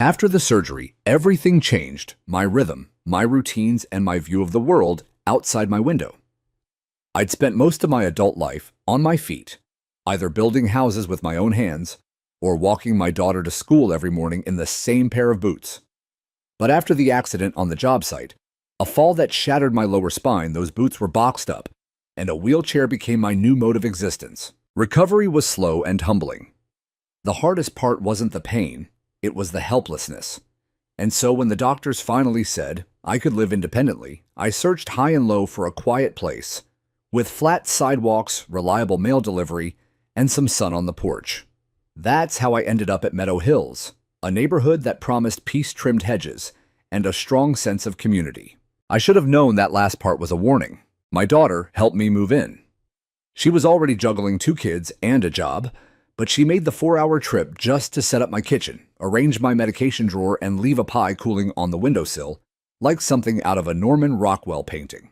After the surgery, everything changed: my rhythm, my routines, and my view of the world outside my window. I'd spent most of my adult life on my feet, either building houses with my own hands or walking my daughter to school every morning in the same pair of boots. But after the accident on the job site, a fall that shattered my lower spine, those boots were boxed up, and a wheelchair became my new mode of existence. Recovery was slow and humbling. The hardest part wasn't the pain, it was the helplessness. And so when the doctors finally said I could live independently, I searched high and low for a quiet place, with flat sidewalks, reliable mail delivery, and some sun on the porch. That's how I ended up at Meadow Hills, a neighborhood that promised peace-trimmed hedges and a strong sense of community. I should have known that last part was a warning. My daughter helped me move in. She was already juggling 2 kids and a job, but she made the 4-hour trip just to set up my kitchen, arrange my medication drawer, and leave a pie cooling on the windowsill, like something out of a Norman Rockwell painting.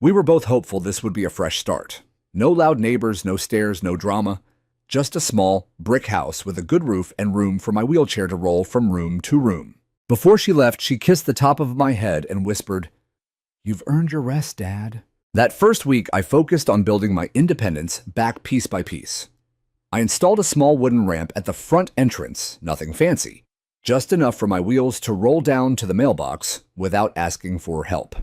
We were both hopeful this would be a fresh start. No loud neighbors, no stairs, no drama. Just a small, brick house with a good roof and room for my wheelchair to roll from room to room. Before she left, she kissed the top of my head and whispered, "You've earned your rest, Dad." That first week, I focused on building my independence back piece by piece. I installed a small wooden ramp at the front entrance, nothing fancy, just enough for my wheels to roll down to the mailbox without asking for help.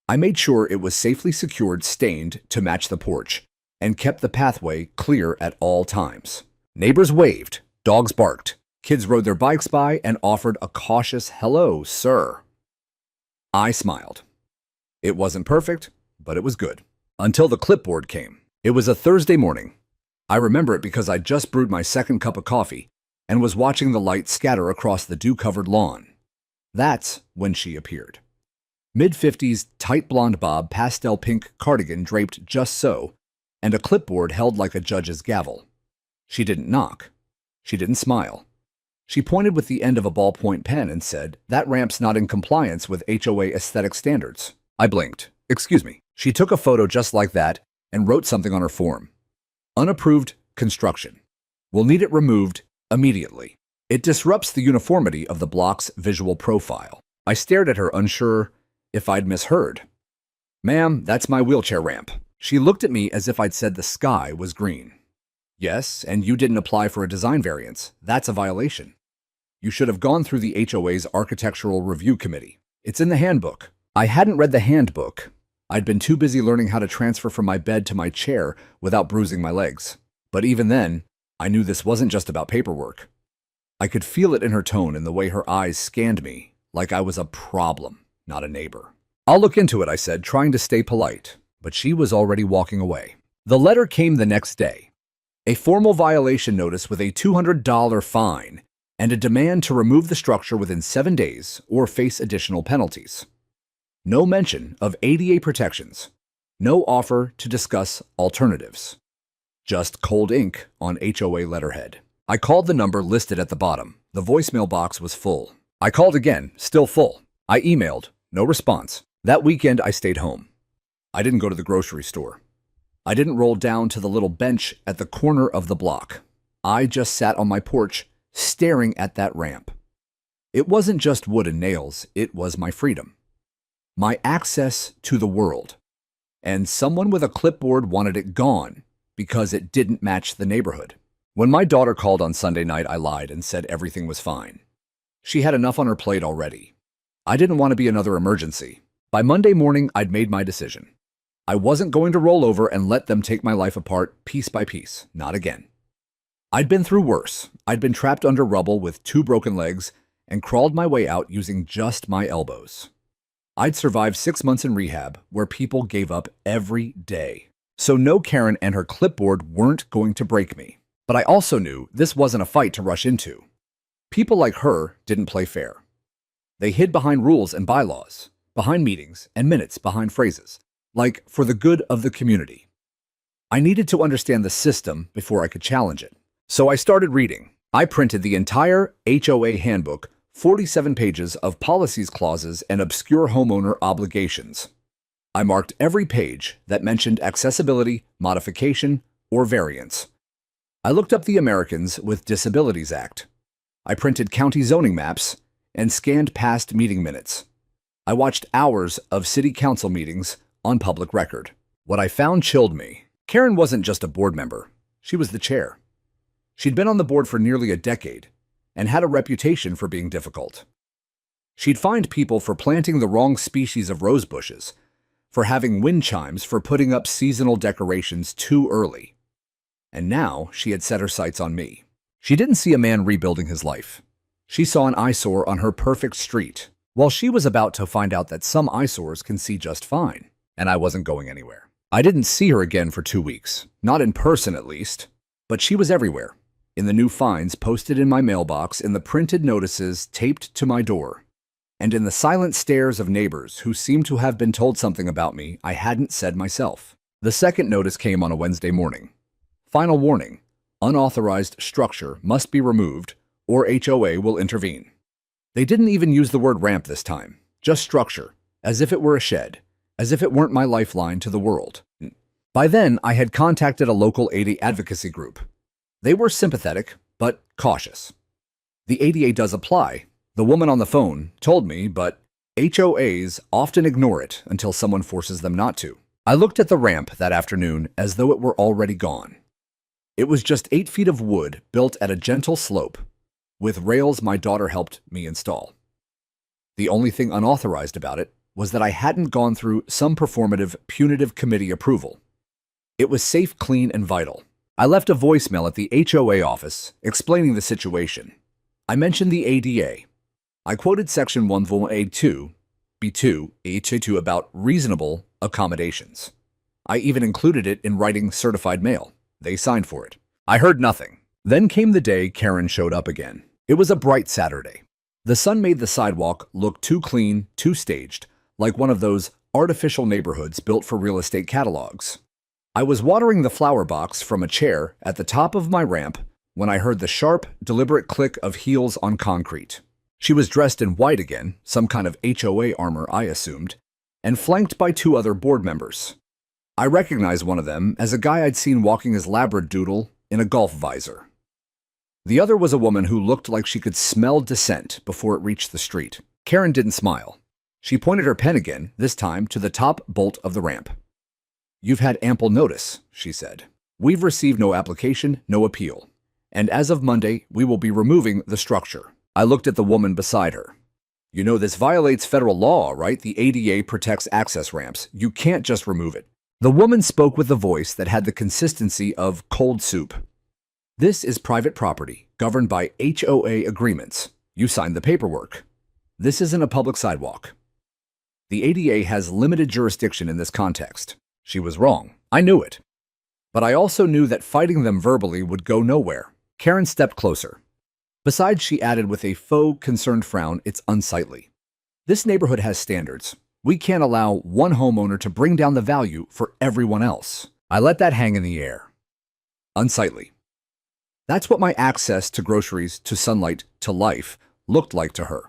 I made sure it was safely secured, stained to match the porch, and kept the pathway clear at all times. Neighbors waved, dogs barked, kids rode their bikes by and offered a cautious "Hello, sir." I smiled. It wasn't perfect, but it was good. Until the clipboard came. It was a Thursday morning. I remember it because I'd just brewed my second cup of coffee and was watching the light scatter across the dew-covered lawn. That's when she appeared. Mid-50s, tight blonde bob, pastel pink cardigan draped just so, and a clipboard held like a judge's gavel. She didn't knock. She didn't smile. She pointed with the end of a ballpoint pen and said, "That ramp's not in compliance with HOA aesthetic standards." I blinked. "Excuse me." She took a photo just like that and wrote something on her form. "Unapproved construction. We'll need it removed immediately. It disrupts the uniformity of the block's visual profile." I stared at her, unsure if I'd misheard. "Ma'am, that's my wheelchair ramp." She looked at me as if I'd said the sky was green. "Yes, and you didn't apply for a design variance. That's a violation. You should have gone through the HOA's Architectural Review Committee. It's in the handbook." I hadn't read the handbook. I'd been too busy learning how to transfer from my bed to my chair without bruising my legs. But even then, I knew this wasn't just about paperwork. I could feel it in her tone and the way her eyes scanned me, like I was a problem, not a neighbor. "I'll look into it," I said, trying to stay polite, but she was already walking away. The letter came the next day. A formal violation notice with a $200 fine and a demand to remove the structure within 7 days or face additional penalties. No mention of ADA protections. No offer to discuss alternatives. Just cold ink on HOA letterhead. I called the number listed at the bottom. The voicemail box was full. I called again, still full. I emailed, no response. That weekend, I stayed home. I didn't go to the grocery store. I didn't roll down to the little bench at the corner of the block. I just sat on my porch, staring at that ramp. It wasn't just wood and nails, it was my freedom. My access to the world. And someone with a clipboard wanted it gone because it didn't match the neighborhood. When my daughter called on Sunday night, I lied and said everything was fine. She had enough on her plate already. I didn't want to be another emergency. By Monday morning, I'd made my decision. I wasn't going to roll over and let them take my life apart piece by piece, not again. I'd been through worse. I'd been trapped under rubble with 2 broken legs and crawled my way out using just my elbows. I'd survived 6 months in rehab where people gave up every day. So no Karen and her clipboard weren't going to break me. But I also knew this wasn't a fight to rush into. People like her didn't play fair. They hid behind rules and bylaws, behind meetings and minutes, behind phrases, like "for the good of the community." I needed to understand the system before I could challenge it. So I started reading. I printed the entire HOA handbook, 47 pages of policies, clauses, and obscure homeowner obligations. I marked every page that mentioned accessibility, modification, or variance. I looked up the Americans with Disabilities Act. I printed county zoning maps and scanned past meeting minutes. I watched hours of city council meetings on public record. What I found chilled me. Karen wasn't just a board member. She was the chair. She'd been on the board for nearly a decade and had a reputation for being difficult. She'd fined people for planting the wrong species of rose bushes, for having wind chimes, for putting up seasonal decorations too early. And now she had set her sights on me. She didn't see a man rebuilding his life. She saw an eyesore on her perfect street, while she was about to find out that some eyesores can see just fine, and I wasn't going anywhere. I didn't see her again for 2 weeks, not in person at least, but she was everywhere, in the new fines posted in my mailbox, in the printed notices taped to my door, and in the silent stares of neighbors who seemed to have been told something about me I hadn't said myself. The second notice came on a Wednesday morning. Final warning: unauthorized structure must be removed or HOA will intervene. They didn't even use the word ramp this time, just structure, as if it were a shed, as if it weren't my lifeline to the world. By then, I had contacted a local ADA advocacy group. They were sympathetic, but cautious. The ADA does apply, the woman on the phone told me, but HOAs often ignore it until someone forces them not to. I looked at the ramp that afternoon as though it were already gone. It was just 8 feet of wood built at a gentle slope, with rails my daughter helped me install. The only thing unauthorized about it was that I hadn't gone through some performative, punitive committee approval. It was safe, clean, and vital. I left a voicemail at the HOA office explaining the situation. I mentioned the ADA. I quoted Section 182, B2, H2 about reasonable accommodations. I even included it in writing certified mail. They signed for it. I heard nothing. Then came the day Karen showed up again. It was a bright Saturday. The sun made the sidewalk look too clean, too staged, like one of those artificial neighborhoods built for real estate catalogs. I was watering the flower box from a chair at the top of my ramp when I heard the sharp, deliberate click of heels on concrete. She was dressed in white again, some kind of HOA armor, I assumed, and flanked by 2 other board members. I recognized one of them as a guy I'd seen walking his Labradoodle in a golf visor. The other was a woman who looked like she could smell dissent before it reached the street. Karen didn't smile. She pointed her pen again, this time to the top bolt of the ramp. "You've had ample notice," she said. "We've received no application, no appeal. And as of Monday, we will be removing the structure." I looked at the woman beside her. "You know this violates federal law, right? The ADA protects access ramps. You can't just remove it." The woman spoke with a voice that had the consistency of cold soup. "This is private property, governed by HOA agreements. You signed the paperwork. This isn't a public sidewalk. The ADA has limited jurisdiction in this context." She was wrong. I knew it. But I also knew that fighting them verbally would go nowhere. Karen stepped closer. Besides, she added with a faux concerned frown, "It's unsightly. This neighborhood has standards. We can't allow one homeowner to bring down the value for everyone else." I let that hang in the air. Unsightly. That's what my access to groceries, to sunlight, to life looked like to her.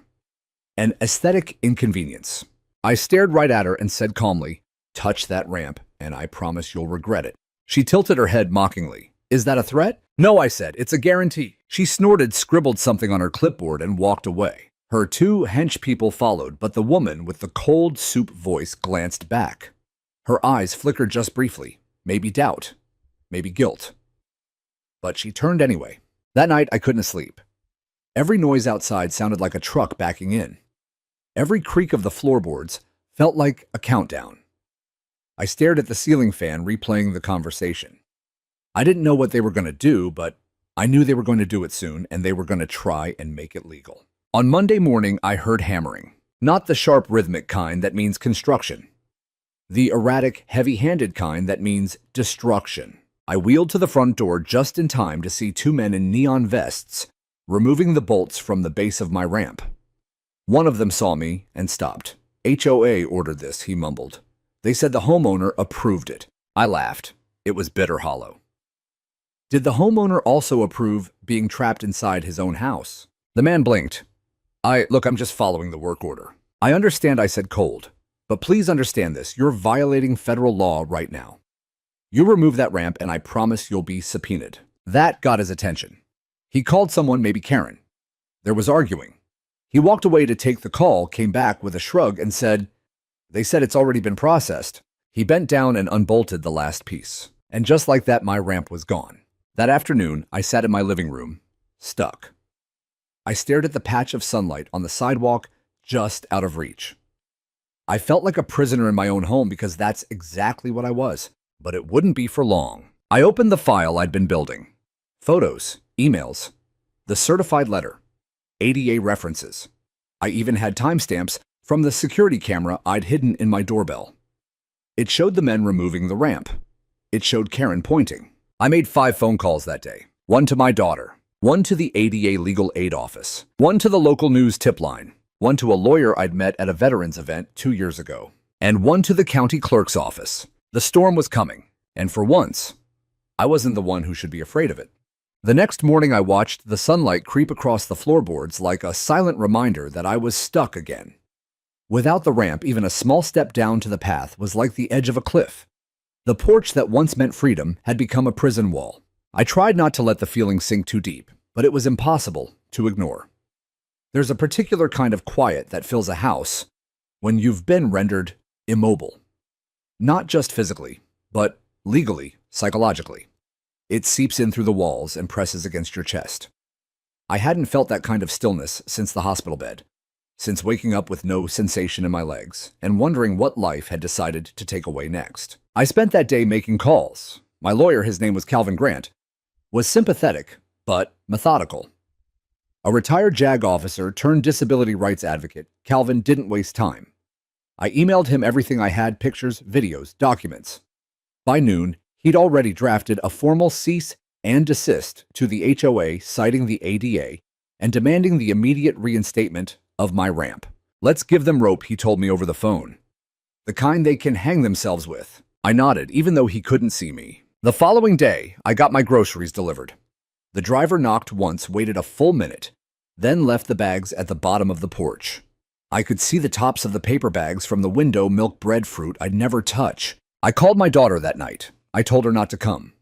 An aesthetic inconvenience. I stared right at her and said calmly, "Touch that ramp, and I promise you'll regret it." She tilted her head mockingly. "Is that a threat?" "No," I said. "It's a guarantee." She snorted, scribbled something on her clipboard, and walked away. Her 2 hench people followed, but the woman with the cold soup voice glanced back. Her eyes flickered just briefly, maybe doubt, maybe guilt. But she turned anyway. That night, I couldn't sleep. Every noise outside sounded like a truck backing in. Every creak of the floorboards felt like a countdown. I stared at the ceiling fan, replaying the conversation. I didn't know what they were going to do, but I knew they were going to do it soon, and they were going to try and make it legal. On Monday morning, I heard hammering. Not the sharp, rhythmic kind that means construction. The erratic, heavy-handed kind that means destruction. I wheeled to the front door just in time to see 2 men in neon vests removing the bolts from the base of my ramp. One of them saw me and stopped. "HOA ordered this," he mumbled. "They said the homeowner approved it." I laughed. It was bitter hollow. Did the homeowner also approve being trapped inside his own house? The man blinked. Look, I'm just following the work order." "I understand," I said cold. "But please understand this. You're violating federal law right now. You remove that ramp, and I promise you'll be subpoenaed." That got his attention. He called someone, maybe Karen. There was arguing. He walked away to take the call, came back with a shrug, and said, "They said it's already been processed." He bent down and unbolted the last piece. And just like that, my ramp was gone. That afternoon, I sat in my living room, stuck. I stared at the patch of sunlight on the sidewalk, just out of reach. I felt like a prisoner in my own home because that's exactly what I was. But it wouldn't be for long. I opened the file I'd been building. Photos, emails, the certified letter, ADA references. I even had timestamps from the security camera I'd hidden in my doorbell. It showed the men removing the ramp. It showed Karen pointing. I made 5 phone calls that day. 1 to my daughter, 1 to the ADA legal aid office, 1 to the local news tip line, 1 to a lawyer I'd met at a veterans event 2 years ago, and 1 to the county clerk's office. The storm was coming, and for once, I wasn't the one who should be afraid of it. The next morning, I watched the sunlight creep across the floorboards like a silent reminder that I was stuck again. Without the ramp, even a small step down to the path was like the edge of a cliff. The porch that once meant freedom had become a prison wall. I tried not to let the feeling sink too deep, but it was impossible to ignore. There's a particular kind of quiet that fills a house when you've been rendered immobile. Not just physically, but legally, psychologically. It seeps in through the walls and presses against your chest. I hadn't felt that kind of stillness since the hospital bed, since waking up with no sensation in my legs and wondering what life had decided to take away next. I spent that day making calls. My lawyer, his name was Calvin Grant, was sympathetic, but methodical. A retired JAG officer turned disability rights advocate, Calvin didn't waste time. I emailed him everything I had, pictures, videos, documents. By noon, he'd already drafted a formal cease and desist to the HOA citing the ADA and demanding the immediate reinstatement of my ramp. "Let's give them rope," he told me over the phone. "The kind they can hang themselves with." I nodded, even though he couldn't see me. The following day, I got my groceries delivered. The driver knocked once, waited a full minute, then left the bags at the bottom of the porch. I could see the tops of the paper bags from the window, milk, bread, fruit I'd never touch. I called my daughter that night. I told her not to come.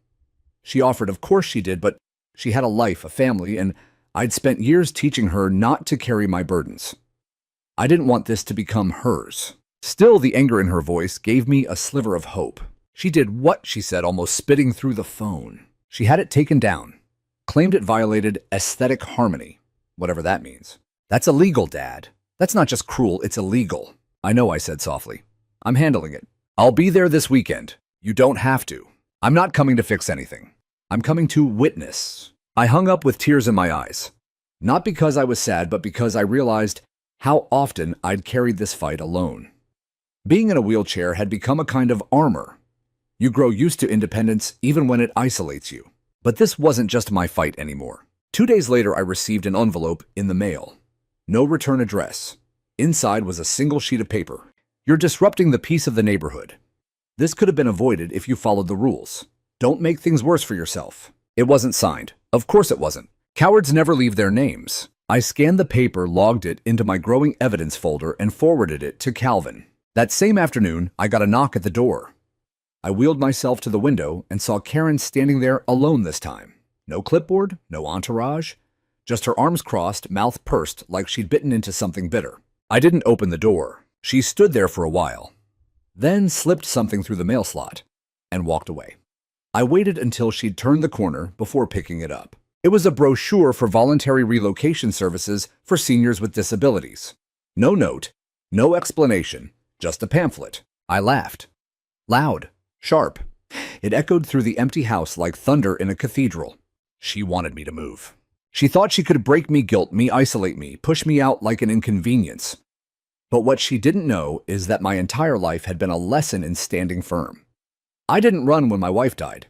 She offered, of course she did, but she had a life, a family, and I'd spent years teaching her not to carry my burdens. I didn't want this to become hers. Still, the anger in her voice gave me a sliver of hope. "She did what?" she said, almost spitting through the phone. She had it taken down, claimed it violated aesthetic harmony, whatever that means. "That's illegal, Dad. That's not just cruel, it's illegal." "I know," I said softly. "I'm handling it. I'll be there this weekend. You don't have to. I'm not coming to fix anything. I'm coming to witness." I hung up with tears in my eyes. Not because I was sad, but because I realized how often I'd carried this fight alone. Being in a wheelchair had become a kind of armor. You grow used to independence even when it isolates you. But this wasn't just my fight anymore. 2 days later, I received an envelope in the mail. No return address. Inside was a single sheet of paper. "You're disrupting the peace of the neighborhood. This could have been avoided if you followed the rules. Don't make things worse for yourself." It wasn't signed. Of course it wasn't. Cowards never leave their names. I scanned the paper, logged it into my growing evidence folder, and forwarded it to Calvin. That same afternoon, I got a knock at the door. I wheeled myself to the window and saw Karen standing there alone this time. No clipboard, no entourage, just her arms crossed, mouth pursed like she'd bitten into something bitter. I didn't open the door. She stood there for a while, then slipped something through the mail slot and walked away. I waited until she'd turned the corner before picking it up. It was a brochure for voluntary relocation services for seniors with disabilities. No note, no explanation, just a pamphlet. I laughed. Loud, sharp. It echoed through the empty house like thunder in a cathedral. She wanted me to move. She thought she could break me, guilt me, isolate me, push me out like an inconvenience. But what she didn't know is that my entire life had been a lesson in standing firm. I didn't run when my wife died.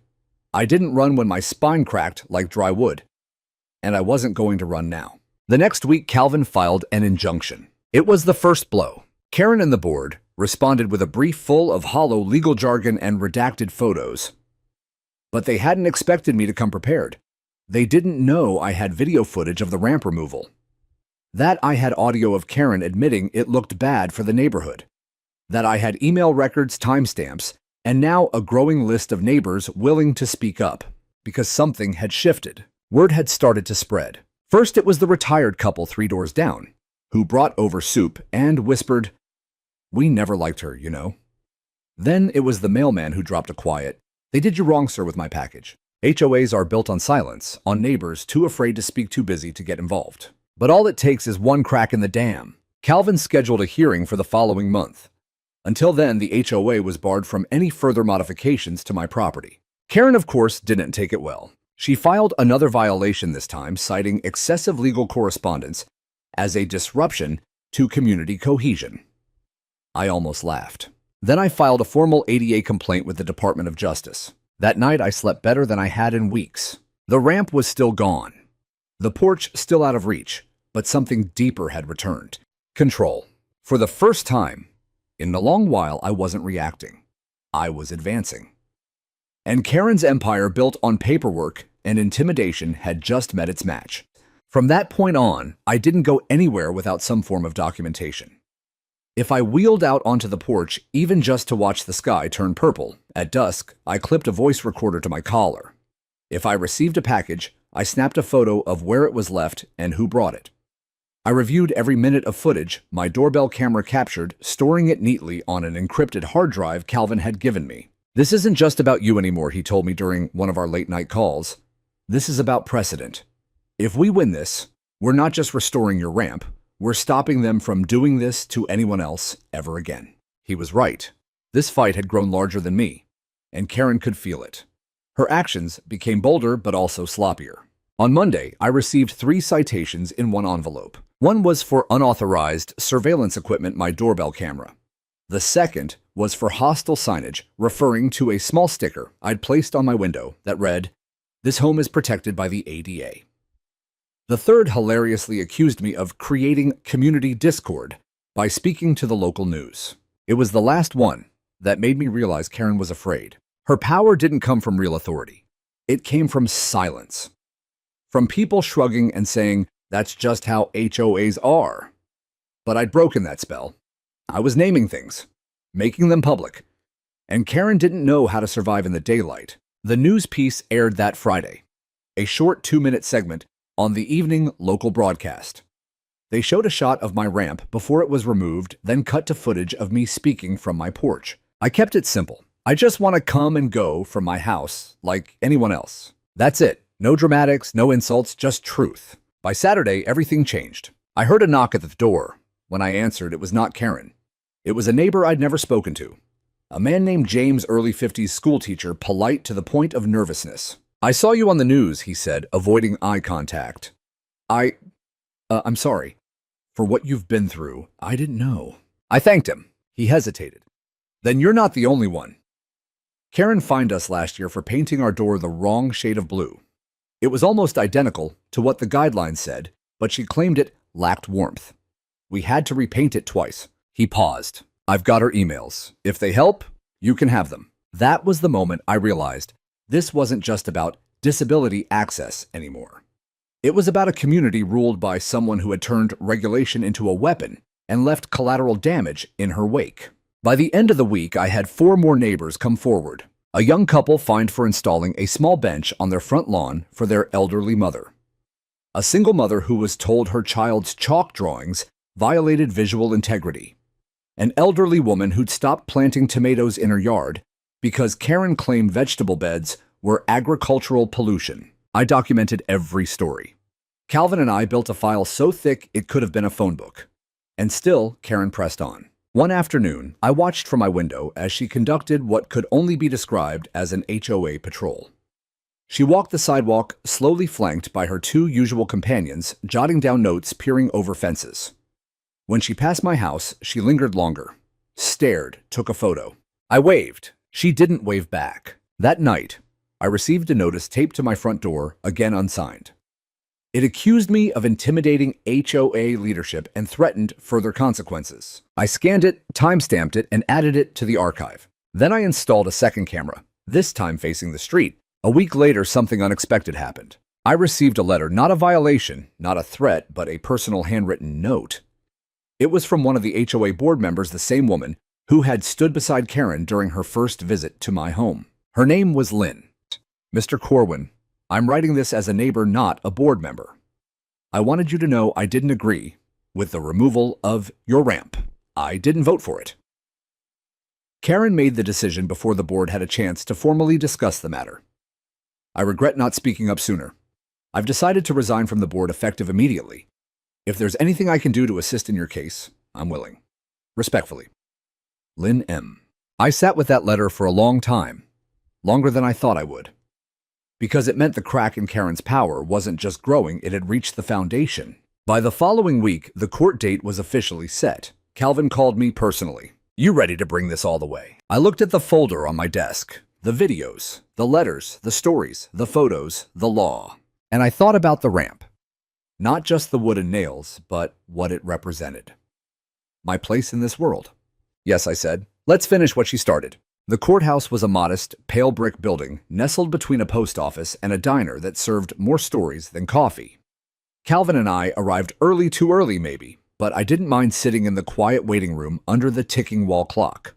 I didn't run when my spine cracked like dry wood. And I wasn't going to run now. The next week, Calvin filed an injunction. It was the first blow. Karen and the board responded with a brief full of hollow legal jargon and redacted photos. But they hadn't expected me to come prepared. They didn't know I had video footage of the ramp removal. That I had audio of Karen admitting it looked bad for the neighborhood. That I had email records, timestamps, and now a growing list of neighbors willing to speak up because something had shifted. Word had started to spread. First, it was the retired couple 3 doors down, who brought over soup and whispered, "We never liked her, you know." Then it was the mailman who dropped a quiet, "They did you wrong, sir, with my package." HOAs are built on silence, on neighbors too afraid to speak, too busy to get involved. But all it takes is one crack in the dam. Calvin scheduled a hearing for the following month. Until then, the HOA was barred from any further modifications to my property. Karen, of course, didn't take it well. She filed another violation this time, citing excessive legal correspondence as a disruption to community cohesion. I almost laughed. Then I filed a formal ADA complaint with the Department of Justice. That night, I slept better than I had in weeks. The ramp was still gone. The porch still out of reach, but something deeper had returned. Control. For the first time in a long while, I wasn't reacting. I was advancing. And Karen's empire, built on paperwork and intimidation, had just met its match. From that point on, I didn't go anywhere without some form of documentation. If I wheeled out onto the porch, even just to watch the sky turn purple, at dusk, I clipped a voice recorder to my collar. If I received a package, I snapped a photo of where it was left and who brought it. I reviewed every minute of footage my doorbell camera captured, storing it neatly on an encrypted hard drive Calvin had given me. "This isn't just about you anymore," he told me during one of our late-night calls. "This is about precedent. If we win this, we're not just restoring your ramp, we're stopping them from doing this to anyone else ever again." He was right. This fight had grown larger than me, and Karen could feel it. Her actions became bolder but also sloppier. On Monday, I received 3 citations in one envelope. One was for unauthorized surveillance equipment, my doorbell camera. The second was for hostile signage referring to a small sticker I'd placed on my window that read, "This home is protected by the ADA." The third hilariously accused me of creating community discord by speaking to the local news. It was the last one that made me realize Karen was afraid. Her power didn't come from real authority. It came from silence. From people shrugging and saying, "That's just how HOAs are." But I'd broken that spell. I was naming things, making them public. And Karen didn't know how to survive in the daylight. The news piece aired that Friday, a short 2-minute segment on the evening local broadcast. They showed a shot of my ramp before it was removed, then cut to footage of me speaking from my porch. I kept it simple. I just want to come and go from my house like anyone else. That's it. No dramatics, no insults, just truth. By Saturday, everything changed. I heard a knock at the door. When I answered, it was not Karen. It was a neighbor I'd never spoken to. A man named James, early 50s schoolteacher, polite to the point of nervousness. "I saw you on the news," he said, avoiding eye contact. I'm sorry. For what you've been through, I didn't know." I thanked him. He hesitated. "Then you're not the only one. Karen fined us last year for painting our door the wrong shade of blue. It was almost identical to what the guidelines said, but she claimed it lacked warmth. We had to repaint it twice." He paused. "I've got her emails. If they help, you can have them." That was the moment I realized this wasn't just about disability access anymore. It was about a community ruled by someone who had turned regulation into a weapon and left collateral damage in her wake. By the end of the week, I had 4 more neighbors come forward. A young couple fined for installing a small bench on their front lawn for their elderly mother. A single mother who was told her child's chalk drawings violated visual integrity. An elderly woman who'd stopped planting tomatoes in her yard because Karen claimed vegetable beds were agricultural pollution. I documented every story. Calvin and I built a file so thick it could have been a phone book. And still, Karen pressed on. One afternoon, I watched from my window as she conducted what could only be described as an HOA patrol. She walked the sidewalk, slowly flanked by her 2 usual companions, jotting down notes, peering over fences. When she passed my house, she lingered longer, stared, took a photo. I waved. She didn't wave back. That night, I received a notice taped to my front door, again unsigned. It accused me of intimidating HOA leadership and threatened further consequences. I scanned it, timestamped it, and added it to the archive. Then I installed a second camera, this time facing the street. A week later, something unexpected happened. I received a letter, not a violation, not a threat, but a personal handwritten note. It was from one of the HOA board members, the same woman who had stood beside Karen during her first visit to my home. Her name was Lynn. "Mr. Corwin, I'm writing this as a neighbor, not a board member. I wanted you to know I didn't agree with the removal of your ramp. I didn't vote for it. Karen made the decision before the board had a chance to formally discuss the matter. I regret not speaking up sooner. I've decided to resign from the board effective immediately. If there's anything I can do to assist in your case, I'm willing. Respectfully, Lynn M. I sat with that letter for a long time, longer than I thought I would. Because it meant the crack in Karen's power wasn't just growing, it had reached the foundation. By the following week, the court date was officially set. Calvin called me personally. You ready to bring this all the way? I looked at the folder on my desk, the videos, the letters, the stories, the photos, the law. And I thought about the ramp. Not just the wood and nails, but what it represented. My place in this world. Yes, I said. Let's finish what she started. The courthouse was a modest, pale brick building nestled between a post office and a diner that served more stories than coffee. Calvin and I arrived early, too early maybe, but I didn't mind sitting in the quiet waiting room under the ticking wall clock.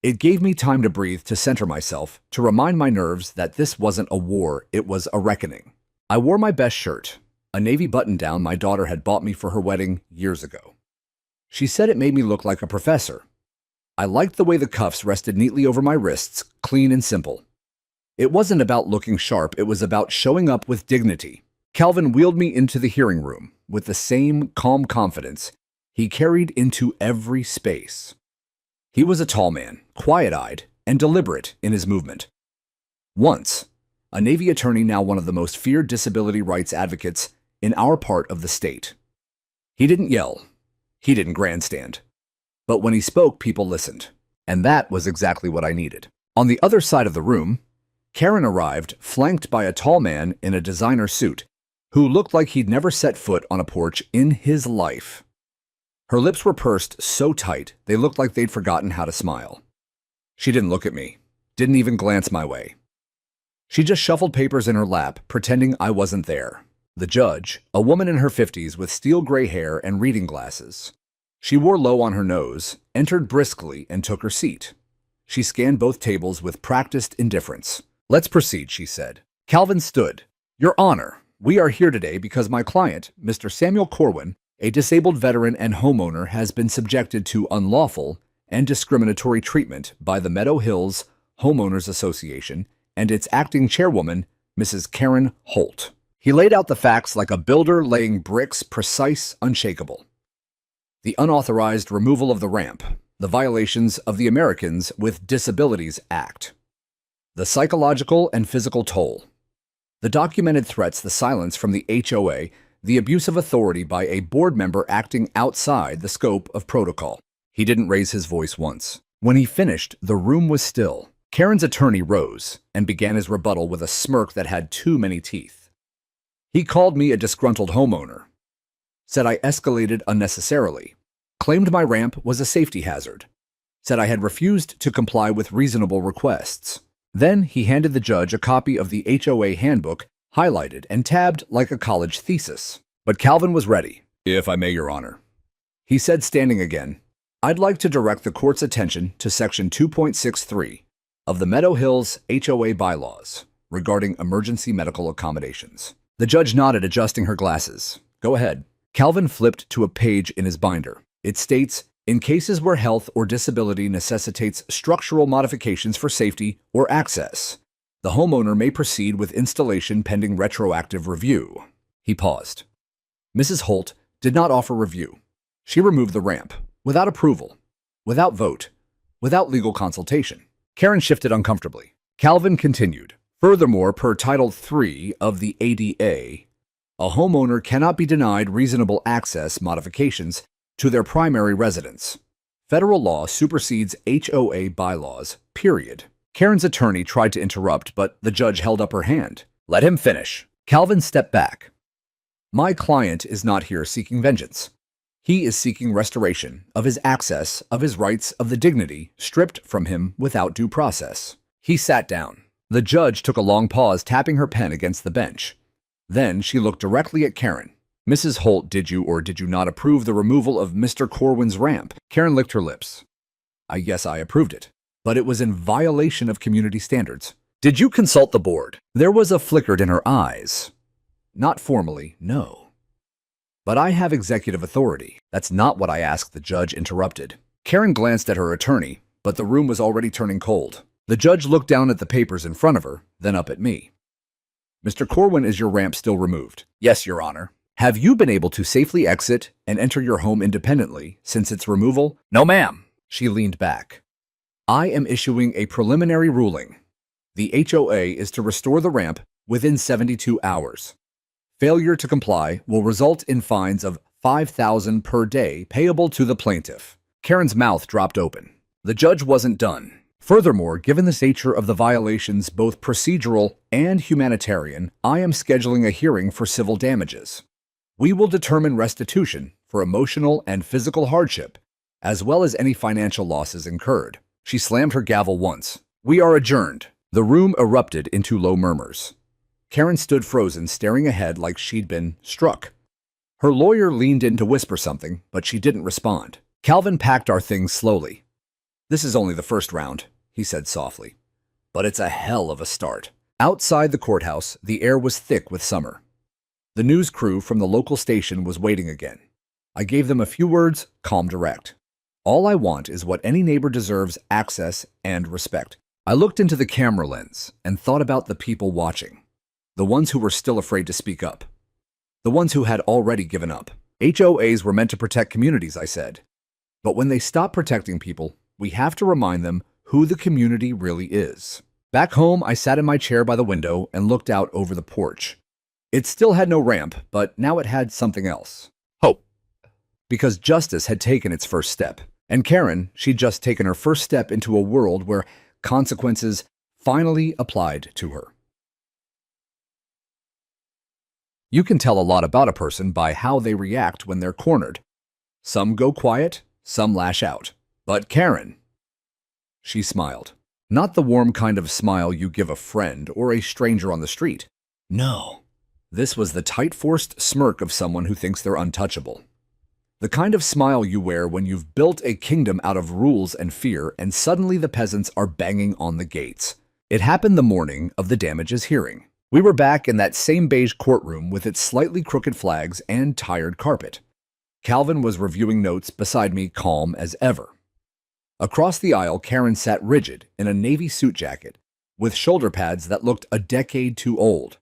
It gave me time to breathe, to center myself, to remind my nerves that this wasn't a war, it was a reckoning. I wore my best shirt, a navy button-down my daughter had bought me for her wedding years ago. She said it made me look like a professor. I liked the way the cuffs rested neatly over my wrists, clean and simple. It wasn't about looking sharp, it was about showing up with dignity. Calvin wheeled me into the hearing room with the same calm confidence he carried into every space. He was a tall man, quiet-eyed, and deliberate in his movement. Once, a Navy attorney, now one of the most feared disability rights advocates in our part of the state. He didn't yell. He didn't grandstand. But when he spoke, people listened. And that was exactly what I needed. On the other side of the room, Karen arrived, flanked by a tall man in a designer suit who looked like he'd never set foot on a porch in his life. Her lips were pursed so tight, they looked like they'd forgotten how to smile. She didn't look at me, didn't even glance my way. She just shuffled papers in her lap, pretending I wasn't there. The judge, a woman in her 50s with steel gray hair and reading glasses. She wore low on her nose, entered briskly, and took her seat. She scanned both tables with practiced indifference. Let's proceed, she said. Calvin stood. Your Honor, we are here today because my client, Mr. Samuel Corwin, a disabled veteran and homeowner, has been subjected to unlawful and discriminatory treatment by the Meadow Hills Homeowners Association and its acting chairwoman, Mrs. Karen Holt. He laid out the facts like a builder laying bricks, precise, unshakable. The unauthorized removal of the ramp, the violations of the Americans with Disabilities Act, the psychological and physical toll, the documented threats, the silence from the HOA, the abuse of authority by a board member acting outside the scope of protocol. He didn't raise his voice once. When he finished, the room was still. Karen's attorney rose and began his rebuttal with a smirk that had too many teeth. He called me a disgruntled homeowner, said I escalated unnecessarily, claimed my ramp was a safety hazard, said I had refused to comply with reasonable requests. Then he handed the judge a copy of the HOA handbook, highlighted and tabbed like a college thesis. But Calvin was ready. If I may, Your Honor, he said, standing again, I'd like to direct the court's attention to Section 2.63 of the Meadow Hills HOA bylaws regarding emergency medical accommodations. The judge nodded, adjusting her glasses. Go ahead. Calvin flipped to a page in his binder. It states, in cases where health or disability necessitates structural modifications for safety or access, the homeowner may proceed with installation pending retroactive review. He paused. Mrs. Holt did not offer review. She removed the ramp, without approval, without vote, without legal consultation. Karen shifted uncomfortably. Calvin continued. Furthermore, per Title III of the ADA, a homeowner cannot be denied reasonable access modifications to their primary residence. Federal law supersedes HOA bylaws, period. Karen's attorney tried to interrupt, but the judge held up her hand. Let him finish. Calvin stepped back. My client is not here seeking vengeance. He is seeking restoration of his access, of his rights, of the dignity stripped from him without due process. He sat down. The judge took a long pause, tapping her pen against the bench. Then she looked directly at Karen. Mrs. Holt, did you or did you not approve the removal of Mr. Corwin's ramp? Karen licked her lips. Yes, I approved it, but it was in violation of community standards. Did you consult the board? There was a flicker in her eyes. Not formally, no. But I have executive authority. That's not what I asked, the judge interrupted. Karen glanced at her attorney, but the room was already turning cold. The judge looked down at the papers in front of her, then up at me. Mr. Corwin, is your ramp still removed? Yes, Your Honor. Have you been able to safely exit and enter your home independently since its removal? No, ma'am. She leaned back. I am issuing a preliminary ruling. The HOA is to restore the ramp within 72 hours. Failure to comply will result in fines of $5,000 per day payable to the plaintiff. Karen's mouth dropped open. The judge wasn't done. Furthermore, given the nature of the violations, both procedural and humanitarian, I am scheduling a hearing for civil damages. We will determine restitution for emotional and physical hardship, as well as any financial losses incurred. She slammed her gavel once. We are adjourned. The room erupted into low murmurs. Karen stood frozen, staring ahead like she'd been struck. Her lawyer leaned in to whisper something, but she didn't respond. Calvin packed our things slowly. This is only the first round, he said softly. But it's a hell of a start. Outside the courthouse, the air was thick with summer. The news crew from the local station was waiting again. I gave them a few words, calm, direct. All I want is what any neighbor deserves: access and respect. I looked into the camera lens and thought about the people watching. The ones who were still afraid to speak up. The ones who had already given up. HOAs were meant to protect communities, I said. But when they stop protecting people, we have to remind them who the community really is. Back home, I sat in my chair by the window and looked out over the porch. It still had no ramp, but now it had something else. Hope. Because justice had taken its first step. And Karen, she'd just taken her first step into a world where consequences finally applied to her. You can tell a lot about a person by how they react when they're cornered. Some go quiet, some lash out. But Karen, she smiled. Not the warm kind of smile you give a friend or a stranger on the street. No. This was the tight-forced smirk of someone who thinks they're untouchable. The kind of smile you wear when you've built a kingdom out of rules and fear and suddenly the peasants are banging on the gates. It happened the morning of the damages hearing. We were back in that same beige courtroom with its slightly crooked flags and tired carpet. Calvin was reviewing notes beside me, calm as ever. Across the aisle, Karen sat rigid in a navy suit jacket with shoulder pads that looked a decade too old.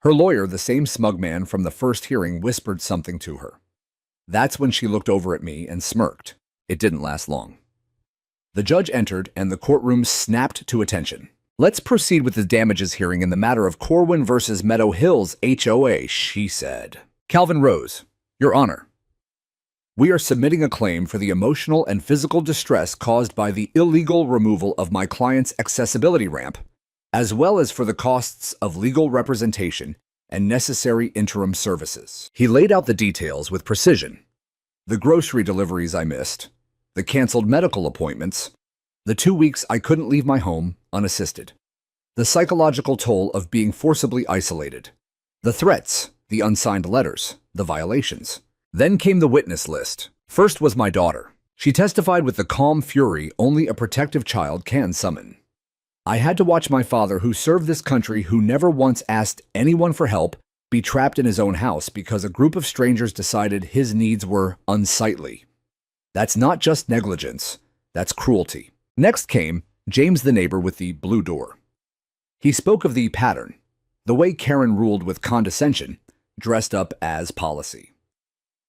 Her lawyer, the same smug man from the first hearing, whispered something to her. That's when she looked over at me and smirked. It didn't last long. The judge entered and the courtroom snapped to attention. Let's proceed with the damages hearing in the matter of Corwin versus Meadow Hills HOA, she said. Calvin rose. Your Honor, we are submitting a claim for the emotional and physical distress caused by the illegal removal of my client's accessibility ramp, as well as for the costs of legal representation and necessary interim services. He laid out the details with precision. The grocery deliveries I missed, the canceled medical appointments, the 2 weeks I couldn't leave my home unassisted, the psychological toll of being forcibly isolated, the threats, the unsigned letters, the violations. Then came the witness list. First was my daughter. She testified with the calm fury only a protective child can summon. I had to watch my father, who served this country, who never once asked anyone for help, be trapped in his own house because a group of strangers decided his needs were unsightly. That's not just negligence, that's cruelty. Next came James, the neighbor with the blue door. He spoke of the pattern, the way Karen ruled with condescension, dressed up as policy.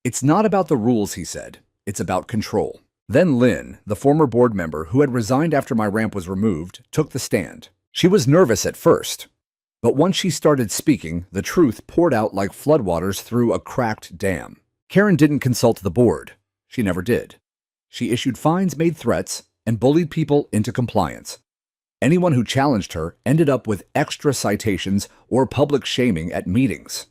It's not about the rules, he said. It's about control. Then Lynn, the former board member who had resigned after my ramp was removed, took the stand. She was nervous at first, but once she started speaking, the truth poured out like floodwaters through a cracked dam. Karen didn't consult the board. She never did. She issued fines, made threats, and bullied people into compliance. Anyone who challenged her ended up with extra citations or public shaming at meetings.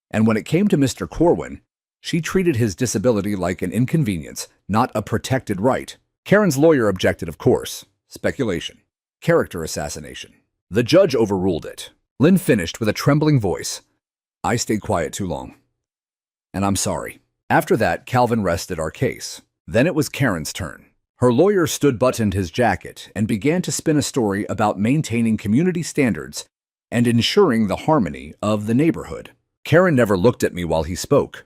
And when it came to Mr. Corwin, she treated his disability like an inconvenience, not a protected right. Karen's lawyer objected, of course. Speculation. Character assassination. The judge overruled it. Lynn finished with a trembling voice. I stayed quiet too long. And I'm sorry. After that, Calvin rested our case. Then it was Karen's turn. Her lawyer stood buttoned his jacket and began to spin a story about maintaining community standards and ensuring the harmony of the neighborhood. Karen never looked at me while he spoke.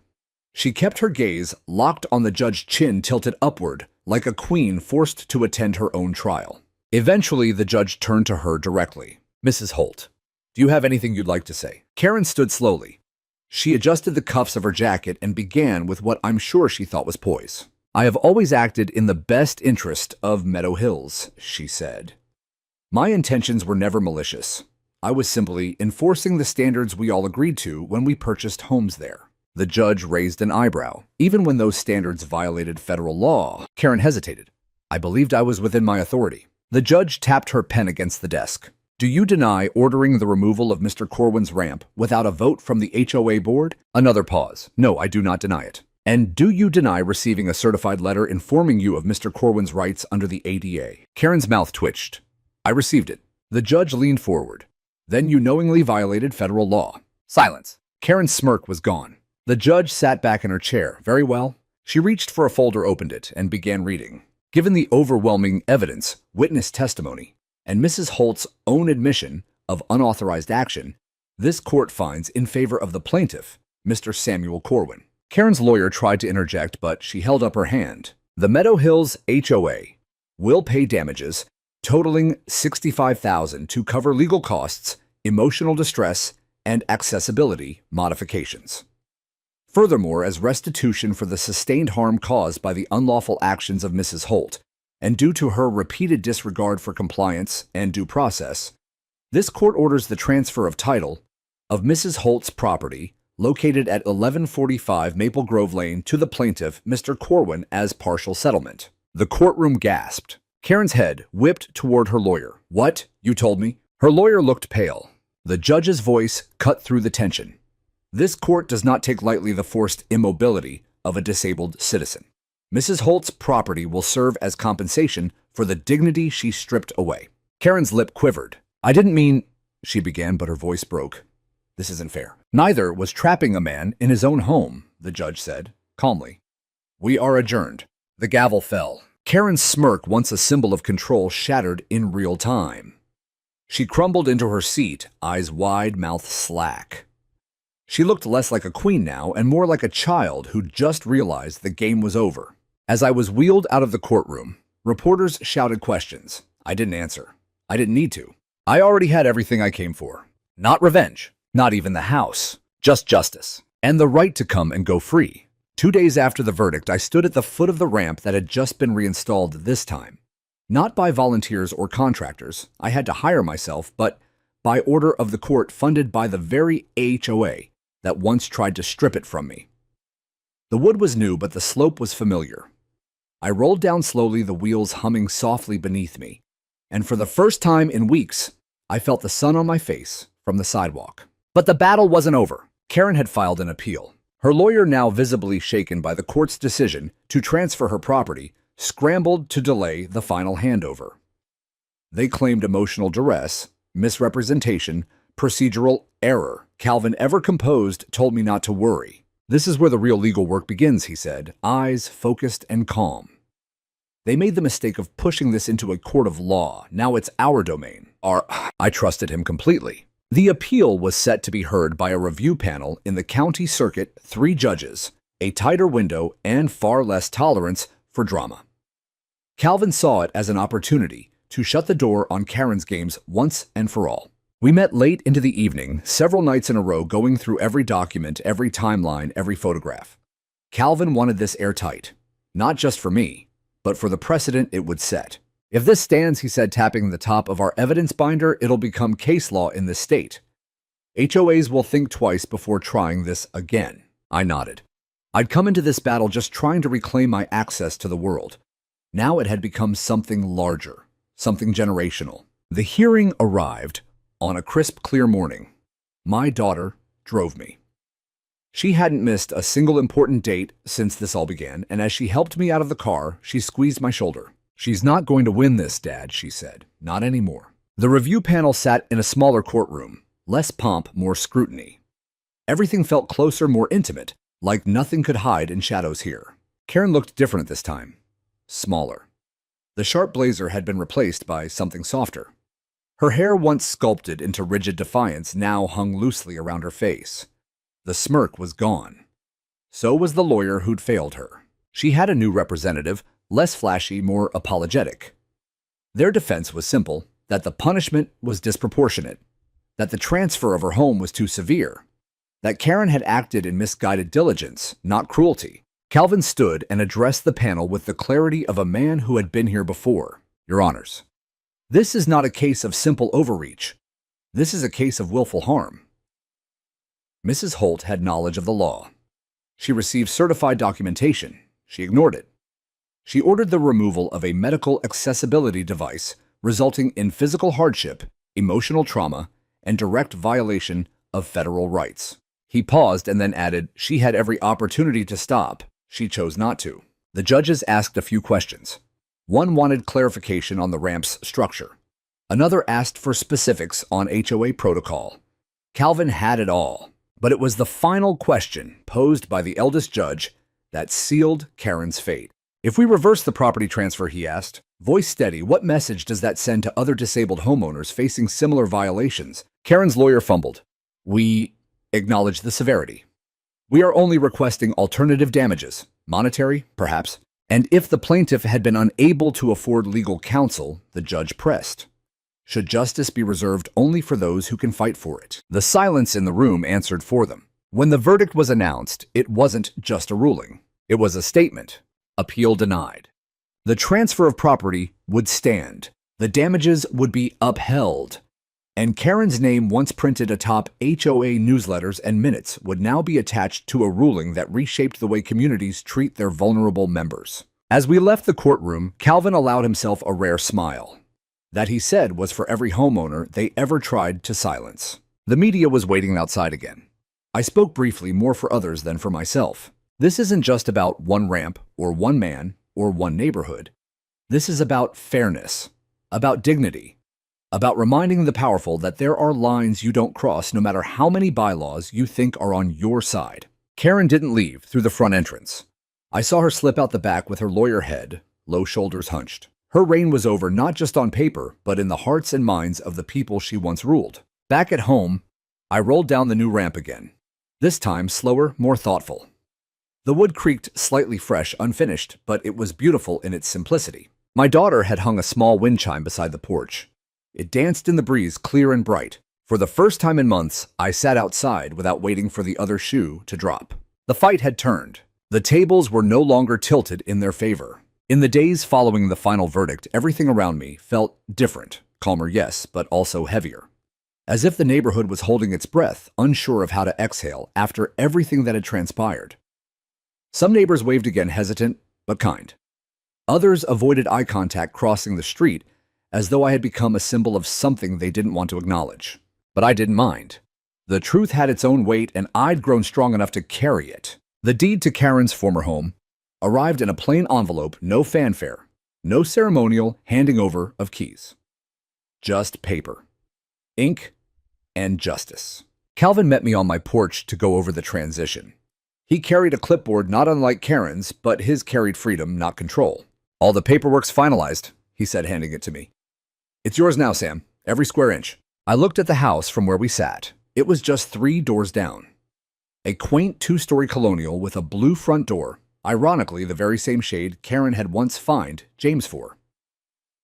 She kept her gaze locked on the judge's chin tilted upward, like a queen forced to attend her own trial. Eventually, the judge turned to her directly. Mrs. Holt, do you have anything you'd like to say? Karen stood slowly. She adjusted the cuffs of her jacket and began with what I'm sure she thought was poise. I have always acted in the best interest of Meadow Hills, she said. My intentions were never malicious. I was simply enforcing the standards we all agreed to when we purchased homes there. The judge raised an eyebrow. Even when those standards violated federal law, Karen hesitated. I believed I was within my authority. The judge tapped her pen against the desk. Do you deny ordering the removal of Mr. Corwin's ramp without a vote from the HOA board? Another pause. No, I do not deny it. And do you deny receiving a certified letter informing you of Mr. Corwin's rights under the ADA? Karen's mouth twitched. I received it. The judge leaned forward. Then you knowingly violated federal law. Silence. Karen's smirk was gone. The judge sat back in her chair. Very well. She reached for a folder, opened it, and began reading. Given the overwhelming evidence, witness testimony, and Mrs. Holt's own admission of unauthorized action, this court finds in favor of the plaintiff, Mr. Samuel Corwin. Karen's lawyer tried to interject, but she held up her hand. The Meadow Hills HOA will pay damages totaling $65,000 to cover legal costs, emotional distress, and accessibility modifications. Furthermore, as restitution for the sustained harm caused by the unlawful actions of Mrs. Holt, and due to her repeated disregard for compliance and due process, this court orders the transfer of title of Mrs. Holt's property located at 1145 Maple Grove Lane to the plaintiff, Mr. Corwin, as partial settlement. The courtroom gasped. Karen's head whipped toward her lawyer. What? You told me? Her lawyer looked pale. The judge's voice cut through the tension. This court does not take lightly the forced immobility of a disabled citizen. Mrs. Holt's property will serve as compensation for the dignity she stripped away. Karen's lip quivered. I didn't mean, she began, but her voice broke. This isn't fair. Neither was trapping a man in his own home, the judge said, calmly. We are adjourned. The gavel fell. Karen's smirk, once a symbol of control, shattered in real time. She crumbled into her seat, eyes wide, mouth slack. She looked less like a queen now and more like a child who just realized the game was over. As I was wheeled out of the courtroom, reporters shouted questions. I didn't answer. I didn't need to. I already had everything I came for. Not revenge, not even the house, just justice, and the right to come and go free. 2 days after the verdict, I stood at the foot of the ramp that had just been reinstalled this time. Not by volunteers or contractors, I had to hire myself, but by order of the court funded by the very HOA that once tried to strip it from me. The wood was new, but the slope was familiar. I rolled down slowly, the wheels humming softly beneath me, and for the first time in weeks, I felt the sun on my face from the sidewalk. But the battle wasn't over. Karen had filed an appeal. Her lawyer, now visibly shaken by the court's decision to transfer her property, scrambled to delay the final handover. They claimed emotional duress, misrepresentation, procedural error. Calvin, ever composed, told me not to worry. This is where the real legal work begins, he said, eyes focused and calm. They made the mistake of pushing this into a court of law. Now it's our domain. I trusted him completely. The appeal was set to be heard by a review panel in the county circuit, 3 judges, a tighter window, and far less tolerance for drama. Calvin saw it as an opportunity to shut the door on Karen's games once and for all. We met late into the evening, several nights in a row, going through every document, every timeline, every photograph. Calvin wanted this airtight, not just for me, but for the precedent it would set. If this stands, he said, tapping the top of our evidence binder, it'll become case law in this state. HOAs will think twice before trying this again. I nodded. I'd come into this battle just trying to reclaim my access to the world. Now it had become something larger, something generational. The hearing arrived on a crisp, clear morning. My daughter drove me. She hadn't missed a single important date since this all began, and as she helped me out of the car, she squeezed my shoulder. She's not going to win this, Dad, she said. Not anymore. The review panel sat in a smaller courtroom. Less pomp, more scrutiny. Everything felt closer, more intimate, like nothing could hide in shadows here. Karen looked different at this time. Smaller. The sharp blazer had been replaced by something softer. Her hair, once sculpted into rigid defiance, now hung loosely around her face. The smirk was gone. So was the lawyer who'd failed her. She had a new representative, less flashy, more apologetic. Their defense was simple, that the punishment was disproportionate, that the transfer of her home was too severe, that Karen had acted in misguided diligence, not cruelty. Calvin stood and addressed the panel with the clarity of a man who had been here before. Your Honors, this is not a case of simple overreach. This is a case of willful harm. Mrs. Holt had knowledge of the law. She received certified documentation. She ignored it. She ordered the removal of a medical accessibility device resulting in physical hardship, emotional trauma, and direct violation of federal rights. He paused and then added, she had every opportunity to stop. She chose not to. The judges asked a few questions. One wanted clarification on the ramp's structure. Another asked for specifics on HOA protocol. Calvin had it all, but it was the final question posed by the eldest judge that sealed Karen's fate. If we reverse the property transfer, he asked, voice steady, what message does that send to other disabled homeowners facing similar violations? Karen's lawyer fumbled. We acknowledge the severity. We are only requesting alternative damages, monetary, perhaps. And if the plaintiff had been unable to afford legal counsel, the judge pressed. Should justice be reserved only for those who can fight for it? The silence in the room answered for them. When the verdict was announced, it wasn't just a ruling. It was a statement. Appeal denied. The transfer of property would stand. The damages would be upheld. And Karen's name, once printed atop HOA newsletters and minutes, would now be attached to a ruling that reshaped the way communities treat their vulnerable members. As we left the courtroom, Calvin allowed himself a rare smile. That, he said, was for every homeowner they ever tried to silence. The media was waiting outside again. I spoke briefly, more for others than for myself. This isn't just about one ramp, or one man, or one neighborhood. This is about fairness, about dignity, about reminding the powerful that there are lines you don't cross no matter how many bylaws you think are on your side. Karen didn't leave through the front entrance. I saw her slip out the back with her lawyer head, low shoulders hunched. Her reign was over not just on paper, but in the hearts and minds of the people she once ruled. Back at home, I rolled down the new ramp again. This time slower, more thoughtful. The wood creaked slightly fresh, unfinished, but it was beautiful in its simplicity. My daughter had hung a small wind chime beside the porch. It danced in the breeze, clear and bright. For the first time in months, I sat outside without waiting for the other shoe to drop. The fight had turned. The tables were no longer tilted in their favor. In the days following the final verdict, everything around me felt different. Calmer, yes, but also heavier. As if the neighborhood was holding its breath, unsure of how to exhale after everything that had transpired. Some neighbors waved again, hesitant but kind. Others avoided eye contact crossing the street, as though I had become a symbol of something they didn't want to acknowledge. But I didn't mind. The truth had its own weight, and I'd grown strong enough to carry it. The deed to Karen's former home arrived in a plain envelope, no fanfare, no ceremonial handing over of keys. Just paper, ink, and justice. Calvin met me on my porch to go over the transition. He carried a clipboard not unlike Karen's, but his carried freedom, not control. All the paperwork's finalized, he said, handing it to me. It's yours now, Sam, every square inch. I looked at the house from where we sat. It was just 3 doors down. A quaint 2-story colonial with a blue front door, ironically the very same shade Karen had once fined James for.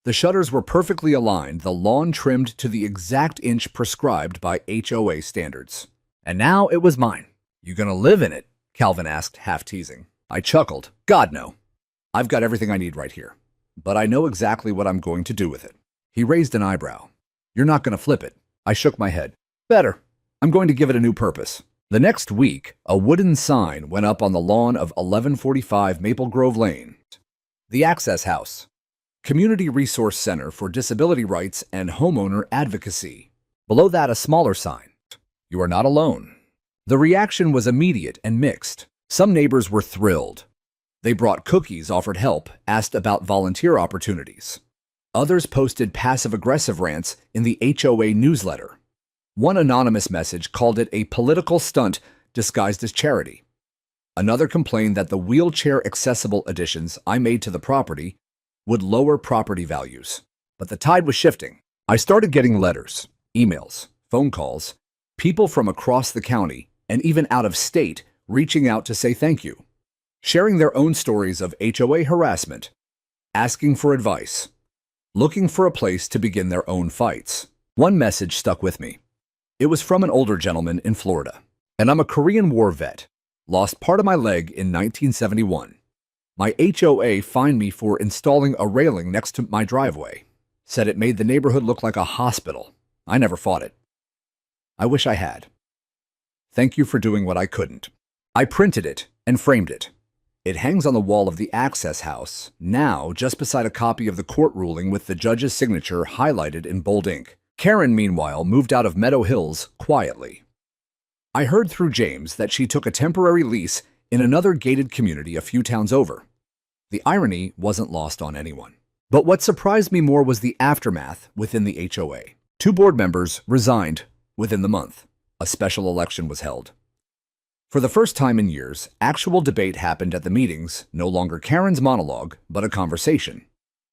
The shutters were perfectly aligned, the lawn trimmed to the exact inch prescribed by HOA standards. And now it was mine. You gonna live in it? Calvin asked, half teasing. I chuckled. God, no. I've got everything I need right here. But I know exactly what I'm going to do with it. He raised an eyebrow. You're not going to flip it. I shook my head. Better. I'm going to give it a new purpose. The next week, a wooden sign went up on the lawn of 1145 Maple Grove Lane. The Access House. Community Resource Center for Disability Rights and Homeowner Advocacy. Below that, a smaller sign. You are not alone. The reaction was immediate and mixed. Some neighbors were thrilled. They brought cookies, offered help, asked about volunteer opportunities. Others posted passive-aggressive rants in the HOA newsletter. One anonymous message called it a political stunt disguised as charity. Another complained that the wheelchair-accessible additions I made to the property would lower property values. But the tide was shifting. I started getting letters, emails, phone calls, people from across the county, and even out of state, reaching out to say thank you, sharing their own stories of HOA harassment, asking for advice, looking for a place to begin their own fights. One message stuck with me. It was from an older gentleman in Florida. And I'm a Korean War vet. Lost part of my leg in 1971. My HOA fined me for installing a railing next to my driveway. Said it made the neighborhood look like a hospital. I never fought it. I wish I had. Thank you for doing what I couldn't. I printed it and framed it. It hangs on the wall of the access house, now just beside a copy of the court ruling with the judge's signature highlighted in bold ink. Karen, meanwhile, moved out of Meadow Hills quietly. I heard through James that she took a temporary lease in another gated community a few towns over. The irony wasn't lost on anyone. But what surprised me more was the aftermath within the HOA. 2 board members resigned within the month. A special election was held. For the first time in years, actual debate happened at the meetings, no longer Karen's monologue, but a conversation.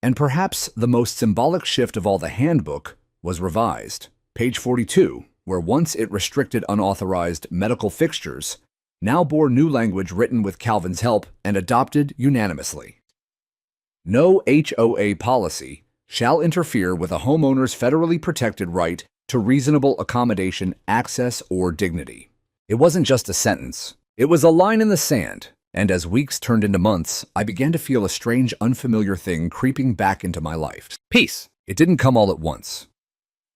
And perhaps the most symbolic shift of all, the handbook was revised. Page 42, where once it restricted unauthorized medical fixtures, now bore new language written with Calvin's help and adopted unanimously. No HOA policy shall interfere with a homeowner's federally protected right to reasonable accommodation, access, or dignity. It wasn't just a sentence. It was a line in the sand, and as weeks turned into months, I began to feel a strange, unfamiliar thing creeping back into my life. Peace. It didn't come all at once.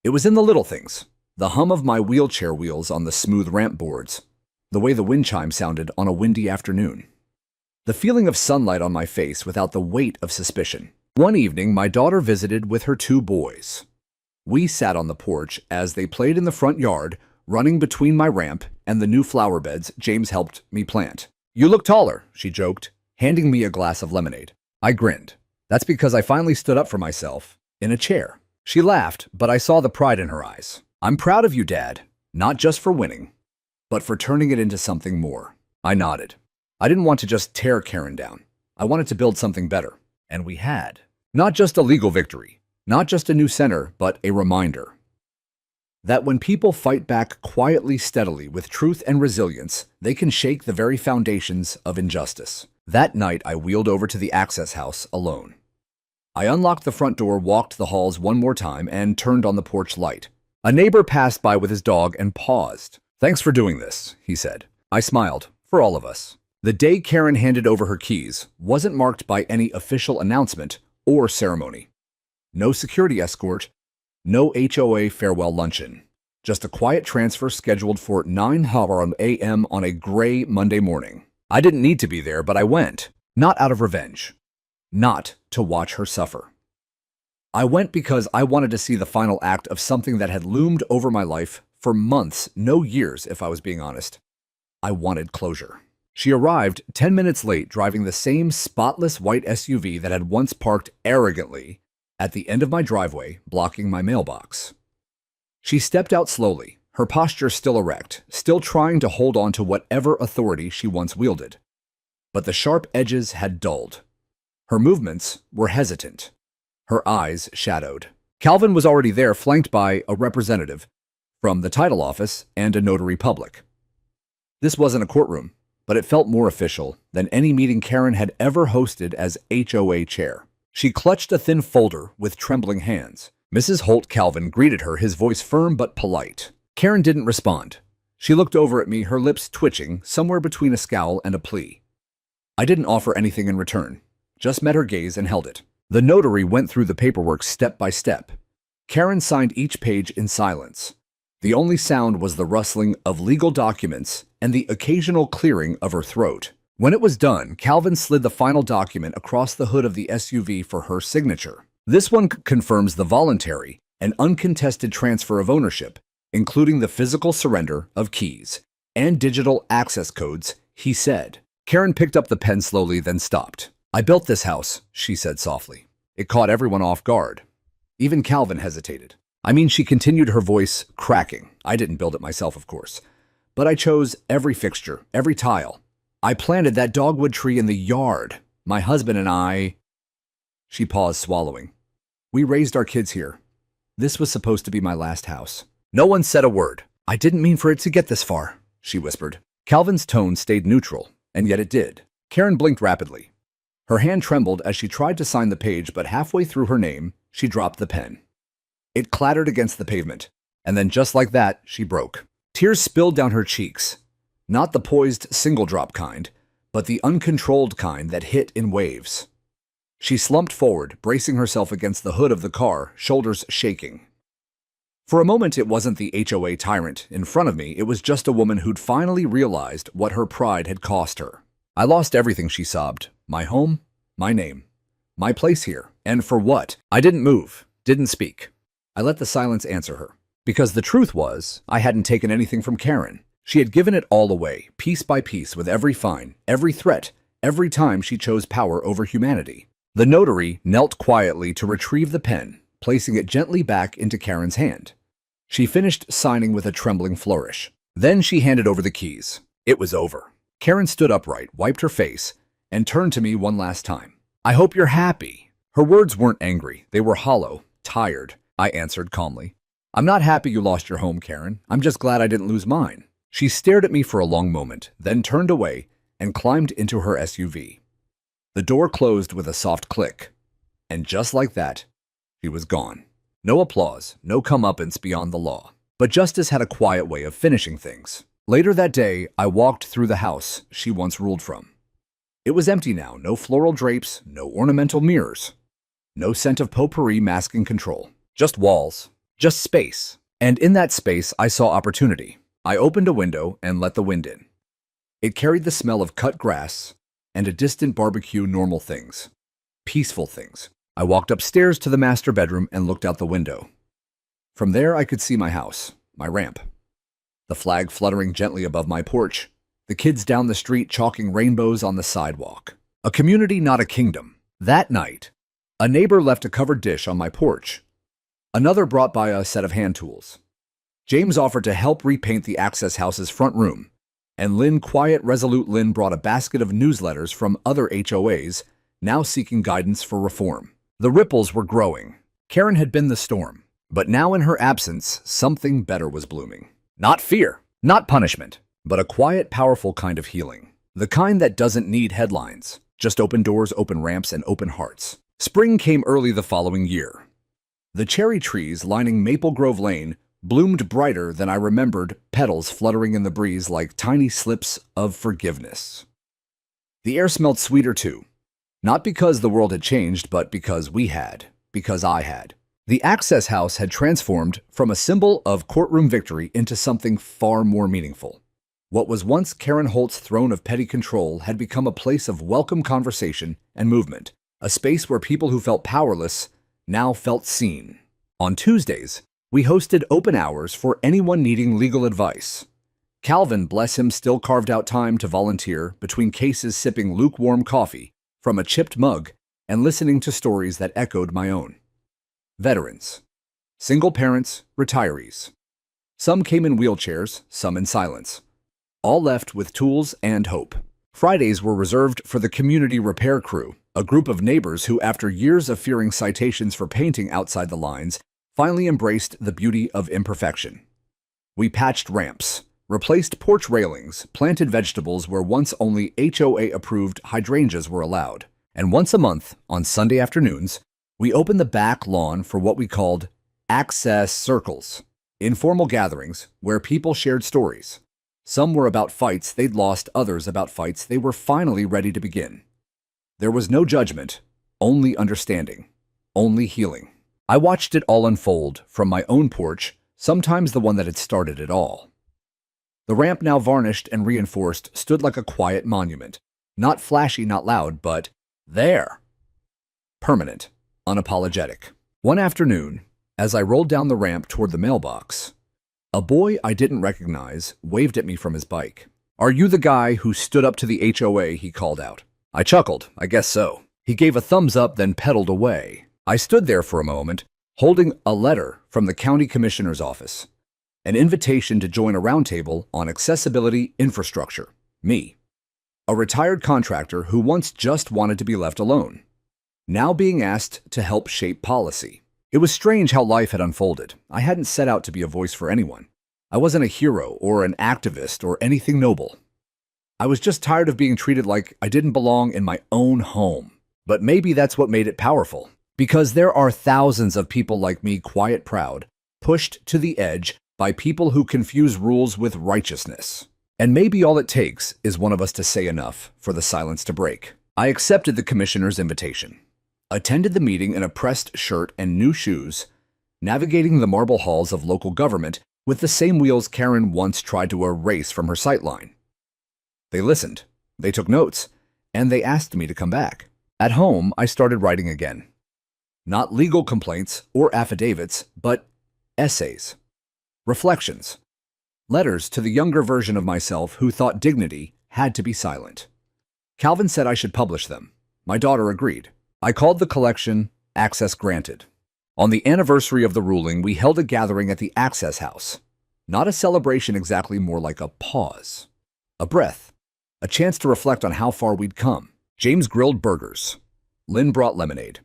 It was in the little things. The hum of my wheelchair wheels on the smooth ramp boards. The way the wind chime sounded on a windy afternoon. The feeling of sunlight on my face without the weight of suspicion. One evening, my daughter visited with her 2 boys. We sat on the porch as they played in the front yard, running between my ramp and the new flower beds James helped me plant. "You look taller," she joked, handing me a glass of lemonade. I grinned. That's because I finally stood up for myself in a chair. She laughed, but I saw the pride in her eyes. "I'm proud of you, Dad, not just for winning, but for turning it into something more." I nodded. I didn't want to just tear Karen down. I wanted to build something better. And we had. Not just a legal victory, not just a new center, but a reminder that when people fight back quietly, steadily, with truth and resilience, they can shake the very foundations of injustice. That night, I wheeled over to the access house alone. I unlocked the front door, walked the halls one more time, and turned on the porch light. A neighbor passed by with his dog and paused. "Thanks for doing this," he said. I smiled. For all of us. The day Karen handed over her keys wasn't marked by any official announcement or ceremony. No security escort, no HOA farewell luncheon. Just a quiet transfer scheduled for 9 a.m. on a gray Monday morning. I didn't need to be there, but I went. Not out of revenge. Not to watch her suffer. I went because I wanted to see the final act of something that had loomed over my life for months, no years, if I was being honest. I wanted closure. She arrived 10 minutes late, driving the same spotless white SUV that had once parked arrogantly at the end of my driveway, blocking my mailbox. She stepped out slowly, her posture still erect, still trying to hold on to whatever authority she once wielded. But the sharp edges had dulled. Her movements were hesitant, her eyes shadowed. Calvin was already there, flanked by a representative from the title office and a notary public. This wasn't a courtroom, but it felt more official than any meeting Karen had ever hosted as HOA chair. She clutched a thin folder with trembling hands. Mrs. Holt Calvin greeted her, his voice firm but polite. Karen didn't respond. She looked over at me, her lips twitching, somewhere between a scowl and a plea. I didn't offer anything in return, just met her gaze and held it. The notary went through the paperwork step by step. Karen signed each page in silence. The only sound was the rustling of legal documents and the occasional clearing of her throat. When it was done, Calvin slid the final document across the hood of the SUV for her signature. This one confirms the voluntary and uncontested transfer of ownership, including the physical surrender of keys and digital access codes, he said. Karen picked up the pen slowly, then stopped. "I built this house," she said softly. It caught everyone off guard. Even Calvin hesitated. She continued, her voice cracking. I didn't build it myself, of course. But I chose every fixture, every tile. I planted that dogwood tree in the yard. My husband and I... She paused, swallowing. "We raised our kids here. This was supposed to be my last house." No one said a word. "I didn't mean for it to get this far," she whispered. Calvin's tone stayed neutral, and yet it did. Karen blinked rapidly. Her hand trembled as she tried to sign the page, but halfway through her name, she dropped the pen. It clattered against the pavement, and then just like that, she broke. Tears spilled down her cheeks. Not the poised single-drop kind, but the uncontrolled kind that hit in waves. She slumped forward, bracing herself against the hood of the car, shoulders shaking. For a moment, it wasn't the HOA tyrant in front of me. It was just a woman who'd finally realized what her pride had cost her. I lost everything, she sobbed. My home, my name, my place here. And for what? I didn't move, didn't speak. I let the silence answer her. Because the truth was, I hadn't taken anything from Karen. She had given it all away, piece by piece, with every fine, every threat, every time she chose power over humanity. The notary knelt quietly to retrieve the pen, placing it gently back into Karen's hand. She finished signing with a trembling flourish. Then she handed over the keys. It was over. Karen stood upright, wiped her face, and turned to me one last time. I hope you're happy. Her words weren't angry. They were hollow, tired. I answered calmly. I'm not happy you lost your home, Karen. I'm just glad I didn't lose mine. She stared at me for a long moment, then turned away and climbed into her SUV. The door closed with a soft click, and just like that, she was gone. No applause, no comeuppance beyond the law. But justice had a quiet way of finishing things. Later that day, I walked through the house she once ruled from. It was empty now, no floral drapes, no ornamental mirrors, no scent of potpourri masking control. Just walls, just space. And in that space, I saw opportunity. I opened a window and let the wind in. It carried the smell of cut grass and a distant barbecue, normal things, peaceful things. I walked upstairs to the master bedroom and looked out the window. From there, I could see my house, my ramp, the flag fluttering gently above my porch, the kids down the street chalking rainbows on the sidewalk. A community, not a kingdom. That night, a neighbor left a covered dish on my porch. Another brought by a set of hand tools. James offered to help repaint the access house's front room, and Lynn, quiet, resolute Lynn, brought a basket of newsletters from other HOAs, now seeking guidance for reform. The ripples were growing. Karen had been the storm, but now in her absence, something better was blooming. Not fear, not punishment, but a quiet, powerful kind of healing. The kind that doesn't need headlines, just open doors, open ramps, and open hearts. Spring came early the following year. The cherry trees lining Maple Grove Lane bloomed brighter than I remembered, petals fluttering in the breeze like tiny slips of forgiveness. The air smelled sweeter too, not because the world had changed, but because I had. The access house had transformed from a symbol of courtroom victory into something far more meaningful. What was once Karen Holt's throne of petty control had become a place of welcome conversation and movement, a space where people who felt powerless now felt seen. On Tuesdays, we hosted open hours for anyone needing legal advice. Calvin, bless him, still carved out time to volunteer between cases, sipping lukewarm coffee from a chipped mug and listening to stories that echoed my own. Veterans, single parents, retirees. Some came in wheelchairs, some in silence. All left with tools and hope. Fridays were reserved for the community repair crew, a group of neighbors who, after years of fearing citations for painting outside the lines, finally embraced the beauty of imperfection. We patched ramps, replaced porch railings, planted vegetables where once only HOA-approved hydrangeas were allowed. And once a month, on Sunday afternoons, we opened the back lawn for what we called access circles, informal gatherings where people shared stories. Some were about fights they'd lost, others about fights they were finally ready to begin. There was no judgment, only understanding, only healing. I watched it all unfold from my own porch, sometimes the one that had started it all. The ramp, now varnished and reinforced, stood like a quiet monument. Not flashy, not loud, but there. Permanent, unapologetic. One afternoon, as I rolled down the ramp toward the mailbox, a boy I didn't recognize waved at me from his bike. "Are you the guy who stood up to the HOA?" he called out. I chuckled. I guess so. He gave a thumbs up, then pedaled away. I stood there for a moment, holding a letter from the county commissioner's office, an invitation to join a roundtable on accessibility infrastructure. Me, a retired contractor who once just wanted to be left alone, now being asked to help shape policy. It was strange how life had unfolded. I hadn't set out to be a voice for anyone. I wasn't a hero or an activist or anything noble. I was just tired of being treated like I didn't belong in my own home. But maybe that's what made it powerful. Because there are thousands of people like me, quiet proud, pushed to the edge by people who confuse rules with righteousness. And maybe all it takes is one of us to say enough for the silence to break. I accepted the commissioner's invitation, attended the meeting in a pressed shirt and new shoes, navigating the marble halls of local government with the same wheels Karen once tried to erase from her sightline. They listened, they took notes, and they asked me to come back. At home, I started writing again. Not legal complaints or affidavits, but essays, reflections, letters to the younger version of myself who thought dignity had to be silent. Calvin said I should publish them. My daughter agreed. I called the collection Access Granted. On the anniversary of the ruling, we held a gathering at the Access House. Not a celebration exactly, more like a pause, a breath, a chance to reflect on how far we'd come. James grilled burgers. Lynn brought lemonade.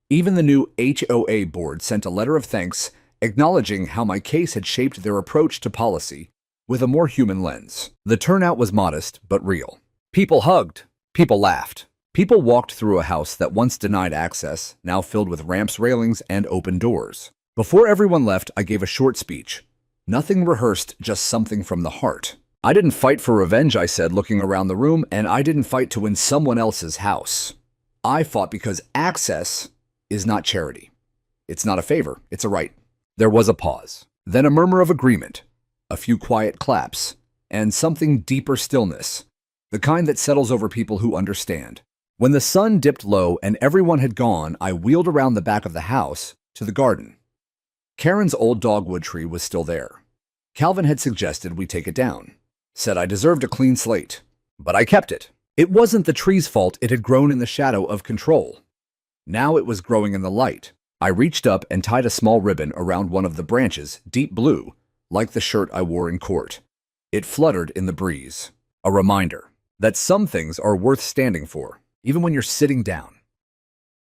Even the new HOA board sent a letter of thanks acknowledging how my case had shaped their approach to policy with a more human lens. The turnout was modest but real. People hugged. People laughed. People walked through a house that once denied access, now filled with ramps, railings, and open doors. Before everyone left, I gave a short speech. Nothing rehearsed, just something from the heart. I didn't fight for revenge, I said, looking around the room, and I didn't fight to win someone else's house. I fought because access is not charity. It's not a favor, it's a right. There was a pause, then a murmur of agreement, a few quiet claps, and something deeper stillness, the kind that settles over people who understand. When the sun dipped low and everyone had gone, I wheeled around the back of the house to the garden. Karen's old dogwood tree was still there. Calvin had suggested we take it down, said I deserved a clean slate, but I kept it. It wasn't the tree's fault, it had grown in the shadow of control. Now it was growing in the light. I reached up and tied a small ribbon around one of the branches, deep blue, like the shirt I wore in court. It fluttered in the breeze, a reminder that some things are worth standing for, even when you're sitting down.